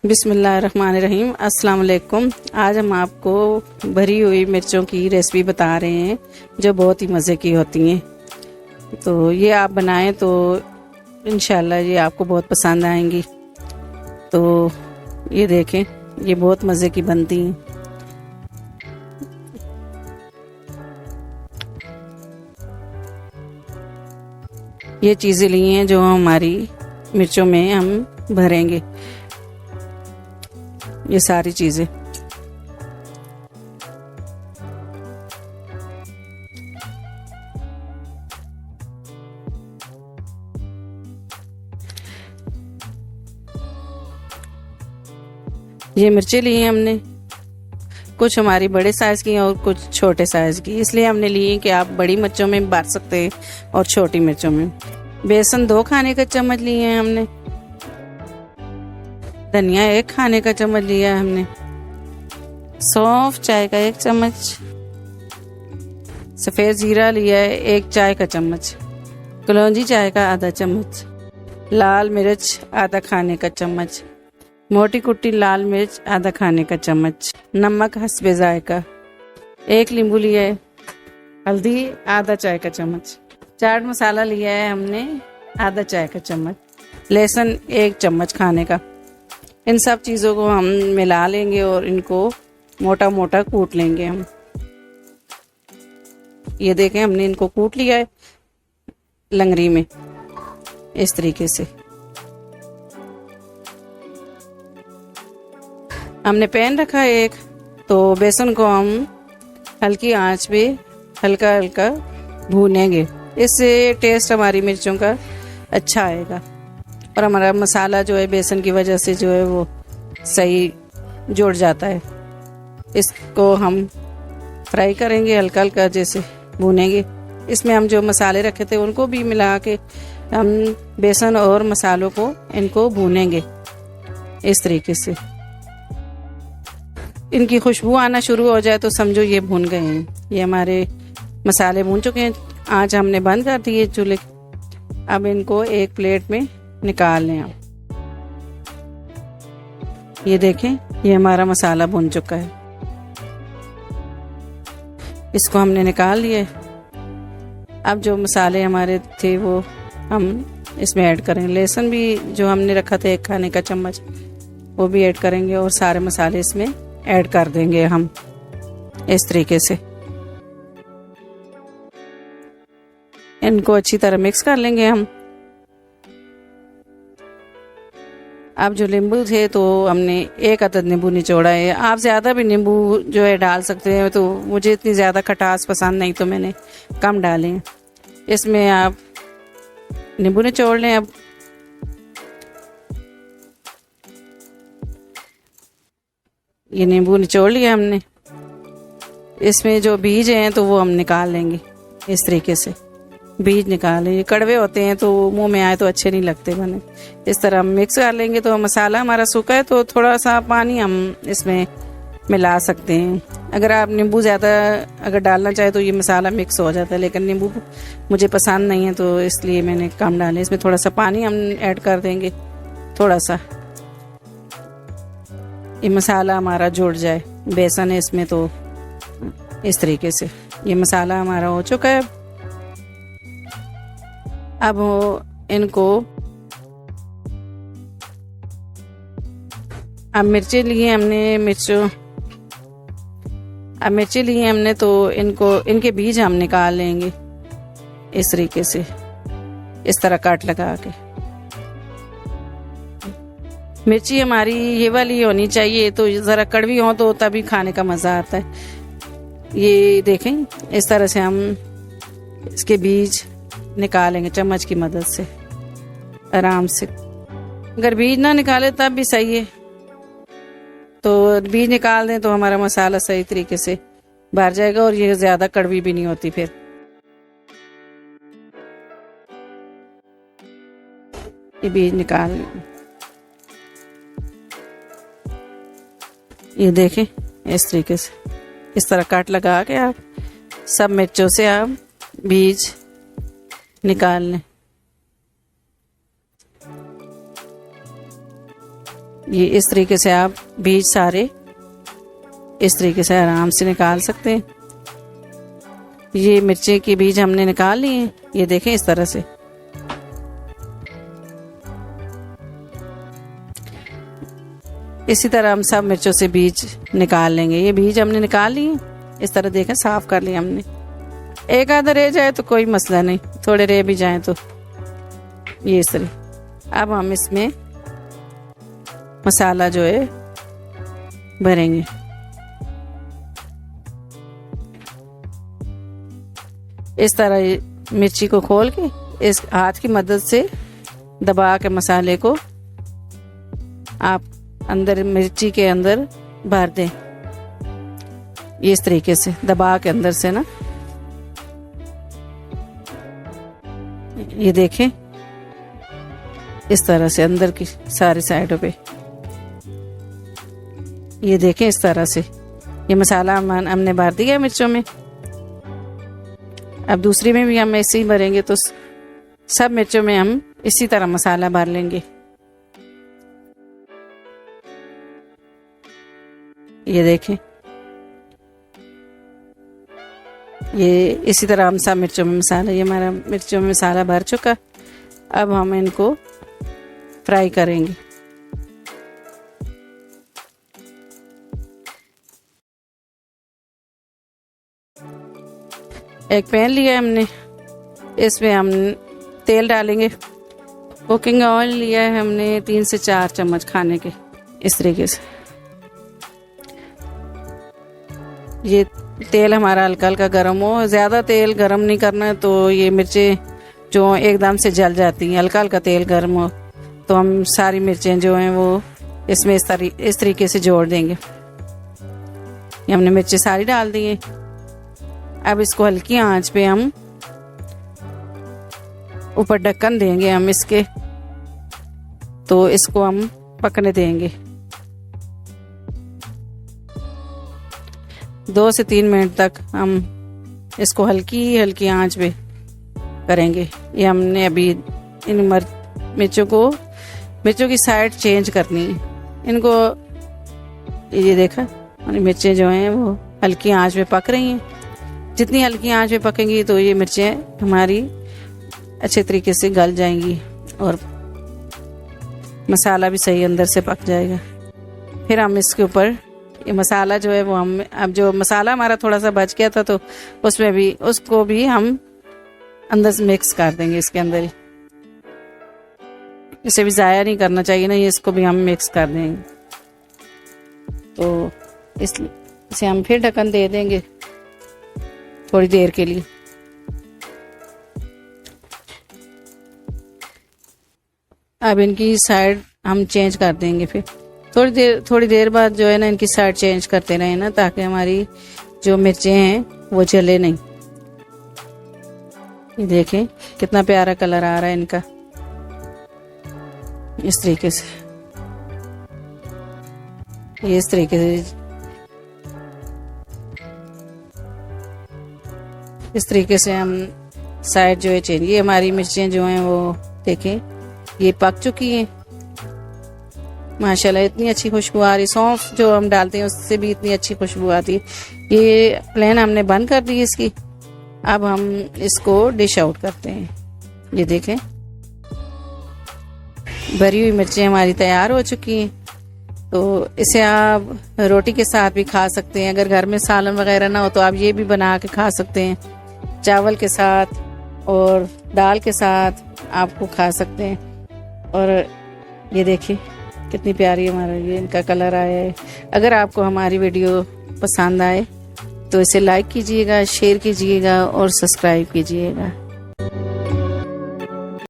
बिस्मिल्लाहिर्रहमानिर्रहीम। अस्सलाम वालेकुम। आज हम आपको भरी हुई मिर्चों की रेसिपी बता रहे हैं जो बहुत ही मज़े की होती हैं। तो ये आप बनाएं तो इंशाल्लाह ये आपको बहुत पसंद आएंगी। तो ये देखें, ये बहुत मज़े की बनती हैं। ये चीज़ें ली हैं जो हमारी मिर्चों में हम भरेंगे, ये सारी चीज़ें। ये मिर्चें ली हैं हमने, कुछ हमारी बड़े साइज़ की और कुछ छोटे साइज़ की, इसलिए हमने ली है कि आप बड़ी मिर्चों में बांट सकते हैं और छोटी मिर्चों में। बेसन 2 खाने का चम्मच लिए हैं हमने। धनिया 1 खाने का चम्मच लिया है हमने। सौंफ चाय का 1 चम्मच। सफ़ेद जीरा लिया है 1 चाय का चम्मच। कलौंजी चाय का आधा चम्मच। लाल मिर्च आधा खाने का चम्मच। मोटी कुटी लाल मिर्च आधा खाने का चम्मच। नमक हस्बे जायका। 1 नींबू लिया है। हल्दी आधा चाय का चम्मच। चाट मसाला लिया है हमने आधा चाय का चम्मच। लहसुन 1 चम्मच खाने का। इन सब चीज़ों को हम मिला लेंगे और इनको मोटा मोटा कूट लेंगे हम। ये देखें, हमने इनको कूट लिया है लंगरी में इस तरीके से। हमने पैन रखा है एक, तो बेसन को हम हल्की आंच पे हल्का हल्का भूनेंगे। इससे टेस्ट हमारी मिर्चों का अच्छा आएगा और हमारा मसाला जो है बेसन की वजह से जो है वो सही जुड़ जाता है। इसको हम फ्राई करेंगे, हल्का हल्का जैसे भूनेंगे। इसमें हम जो मसाले रखे थे उनको भी मिला के हम बेसन और मसालों को इनको भूनेंगे इस तरीके से। इनकी खुशबू आना शुरू हो जाए तो समझो ये भून गए हैं। ये हमारे मसाले भून चुके हैं। आँच हमने बंद कर दी है चूल्हे। अब इनको एक प्लेट में निकाल लें आप। ये देखें, ये हमारा मसाला भुन चुका है। इसको हमने निकाल लिया। अब जो मसाले हमारे थे वो हम इसमें ऐड करेंगे। लहसुन भी जो हमने रखा था 1 खाने का चम्मच वो भी ऐड करेंगे और सारे मसाले इसमें ऐड कर देंगे हम इस तरीके से। इनको अच्छी तरह मिक्स कर लेंगे हम। अब जो नींबू थे तो हमने 1 अदद नींबू निचोड़ा है। आप ज़्यादा भी नींबू जो है डाल सकते हैं, तो मुझे इतनी ज़्यादा खटास पसंद नहीं तो मैंने कम डाले हैं। इसमें आप नींबू निचोड़ लें। अब ये नींबू निचोड़ लिया हमने। इसमें जो बीज हैं तो वो हम निकाल लेंगे इस तरीके से। बीज निकालें, ये कड़वे होते हैं तो मुंह में आए तो अच्छे नहीं लगते बने। इस तरह हम मिक्स कर लेंगे। तो मसाला हमारा सूखा है तो थोड़ा सा पानी हम इसमें मिला सकते हैं। अगर आप नींबू ज़्यादा अगर डालना चाहे तो ये मसाला मिक्स हो जाता है, लेकिन नींबू मुझे पसंद नहीं है तो इसलिए मैंने कम डाले। इसमें थोड़ा सा पानी हम ऐड कर देंगे, थोड़ा सा, ये मसाला हमारा जुड़ जाए। बेसन है इसमें तो इस तरीके से ये मसाला हमारा हो चुका है। अब इनको अब मिर्ची ली है हमने मिर्ची ली है हमने तो इनको इनके बीज हम निकाल लेंगे इस तरीके से, इस तरह काट लगा के। मिर्ची हमारी ये वाली होनी चाहिए, तो ज़रा कड़वी हो तो तभी खाने का मज़ा आता है। ये देखें, इस तरह से हम इसके बीज निकालेंगे चम्मच की मदद से आराम से। अगर बीज ना निकाले तब भी सही है, तो बीज निकाल दें तो हमारा मसाला सही तरीके से भर जाएगा और ये ज़्यादा कड़वी भी नहीं होती। फिर ये बीज निकाल, ये देखें इस तरीके से, इस तरह काट लगा के आप सब मिर्चों से आप बीज निकाल लें। ये इस तरीके से आप बीज सारे इस तरीके से आराम से निकाल सकते हैं। ये मिर्ची के बीज हमने निकाल लिए हैं, ये देखें इस तरह से। इसी तरह हम सब मिर्चों से बीज निकाल लेंगे। ये बीज हमने निकाल लिए, इस तरह देखें साफ कर लिया हमने। एक आधा रह जाए तो कोई मसला नहीं, थोड़े रह भी जाए तो ये इस तरह। अब हम इसमें मसाला जो है भरेंगे। इस तरह मिर्ची को खोल के इस हाथ की मदद से दबा के मसाले को आप अंदर मिर्ची के अंदर भर दें। ये इस तरीके से दबा के अंदर से ना, ये देखें इस तरह से अंदर की सारी साइडों पे, ये देखें इस तरह से। ये मसाला हमने भर दिया मिर्चों में। अब दूसरी में भी हम ऐसे ही भरेंगे, तो सब मिर्चों में हम इसी तरह मसाला भर लेंगे। ये देखें, ये इसी तरह हम सब मिर्चों में मसाला, ये हमारा मिर्चों में मसाला भर चुका। अब हम इनको फ्राई करेंगे। एक पैन लिया हमने, इसमें हम तेल डालेंगे। कुकिंग ऑयल लिया है हमने 3 से 4 चम्मच खाने के, इस तरीके से। ये तेल हमारा हल्का हल्का गर्म हो, ज़्यादा तेल गर्म नहीं करना है, तो ये मिर्चें जो एकदम से जल जाती हैं। हल्का हल्का तेल गर्म हो तो हम सारी मिर्चें जो हैं वो इसमें इस तरीके से जोड़ देंगे। ये हमने मिर्चें सारी डाल दी हैं। अब इसको हल्की आंच पे हम ऊपर ढक्कन देंगे हम इसके, तो इसको हम पकने देंगे 2 से 3 मिनट तक। हम इसको हल्की हल्की आंच पे करेंगे। ये हमने अभी इन मिर्चों की साइड चेंज करनी है। इनको ये देखा, मिर्चें जो हैं वो हल्की आंच पे पक रही हैं। जितनी हल्की आंच पे पकेंगी तो ये मिर्चें हमारी अच्छे तरीके से गल जाएंगी और मसाला भी सही अंदर से पक जाएगा। फिर हम इसके ऊपर ये मसाला जो है वो हम, अब जो मसाला हमारा थोड़ा सा बच गया था तो उसको भी हम अंदर से मिक्स कर देंगे इसके अंदर ही। इसे भी ज़ाया नहीं करना चाहिए ना, ये इसको भी हम मिक्स कर देंगे। तो इसे हम फिर ढक्कन दे देंगे थोड़ी देर के लिए। अब इनकी साइड हम चेंज कर देंगे। फिर थोड़ी देर बाद जो है ना, इनकी साइड चेंज करते रहें ना, ताकि हमारी जो मिर्चें हैं वो जले नहीं। ये देखें कितना प्यारा कलर आ रहा है इनका, इस तरीके से। ये इस तरीके से, इस तरीके से हम साइड जो है चेंज। ये हमारी मिर्चें जो हैं वो देखें ये पक चुकी हैं माशाल्लाह। इतनी अच्छी खुशबू आ रही, सौंफ जो हम डालते हैं उससे भी इतनी अच्छी खुशबू आती है। ये प्लेन हमने बंद कर दी इसकी। अब हम इसको डिश आउट करते हैं। ये देखें भरी हुई मिर्चें हमारी तैयार हो चुकी हैं। तो इसे आप रोटी के साथ भी खा सकते हैं। अगर घर में सालन वगैरह ना हो तो आप ये भी बना के खा सकते हैं, चावल के साथ और दाल के साथ आपको खा सकते हैं। और ये देखिए कितनी प्यारी हमारा ये इनका कलर आया है। अगर आपको हमारी वीडियो पसंद आए तो इसे लाइक कीजिएगा, शेयर कीजिएगा और सब्सक्राइब कीजिएगा।